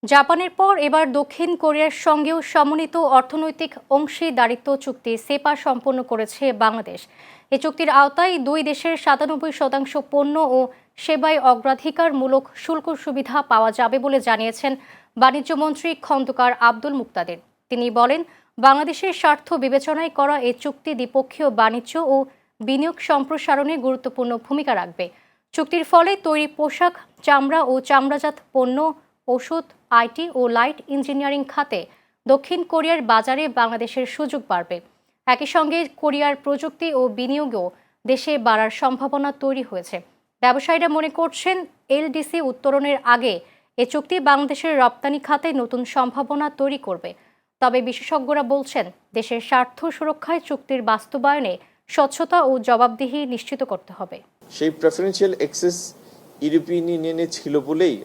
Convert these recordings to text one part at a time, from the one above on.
জাপানের পর এবার দক্ষিণ কোরিয়ার সঙ্গেও সমন্বিত অর্থনৈতিক অংশীদারিত্ব চুক্তি সেপা সম্পন্ন করেছে বাংলাদেশ। এই চুক্তির আওতায় দুই দেশের ৯৭% পণ্য ও সেবায় অগ্রাধিকারমূলক শুল্ক সুবিধা পাওয়া যাবে বলে জানিয়েছেন বাণিজ্যমন্ত্রী খন্দকার আব্দুল মুক্তাদির। তিনি বলেন, বাংলাদেশের স্বার্থ বিবেচনায় করা এই চুক্তি দ্বিপক্ষীয় বাণিজ্য ও বিনিয়োগ সম্প্রসারণে গুরুত্বপূর্ণ ভূমিকা রাখবে। চুক্তির ফলে তৈরি পোশাক, চামড়া ও চামড়াজাত পণ্য, ওষুধ, আইটি ও লাইট ইঞ্জিনিয়ারিং খাতে দক্ষিণ কোরিয়ার বাজারে বাংলাদেশের সুযোগ বাড়বে। একই সঙ্গে কোরিয়ার প্রযুক্তি ও বিনিয়োগও দেশে বাড়ার সম্ভাবনা তৈরি হয়েছে। ব্যবসায়ীরা মনে করছেন, এলডিসি উত্তরণের আগে এ চুক্তি বাংলাদেশের রপ্তানি খাতে নতুন সম্ভাবনা তৈরি করবে। তবে বিশেষজ্ঞরা বলছেন, দেশের স্বার্থ সুরক্ষায় চুক্তির বাস্তবায়নে স্বচ্ছতা ও জবাবদিহি নিশ্চিত করতে হবে। সেই প্রেফারেন্সিয়াল অ্যাক্সেস ইউরোপিয়ান ইউনিয়নে ছিল বলেই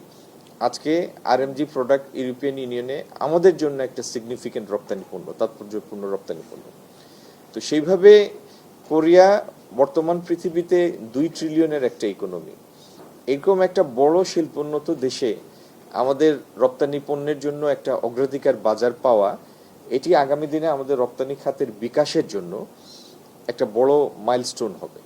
আজকে আরএমজি প্রোডাক্ট ইউরোপিয়ান ইউনিয়নে আমাদের জন্য একটা সিগনিফিকেন্ট রপ্তানি পণ্য, তাৎপর্যপূর্ণ রপ্তানি পণ্য। তো সেইভাবে কোরিয়া বর্তমান পৃথিবীতে 2 ট্রিলিয়নের একটা ইকোনমি। এরকম একটা বড় শিল্পোন্নত দেশে আমাদের রপ্তানি পণ্যের জন্য একটা অগ্রাধিকার বাজার পাওয়া, এটি আগামী দিনে আমাদের রপ্তানি খাতের বিকাশের জন্য একটা বড় মাইলস্টোন হবে।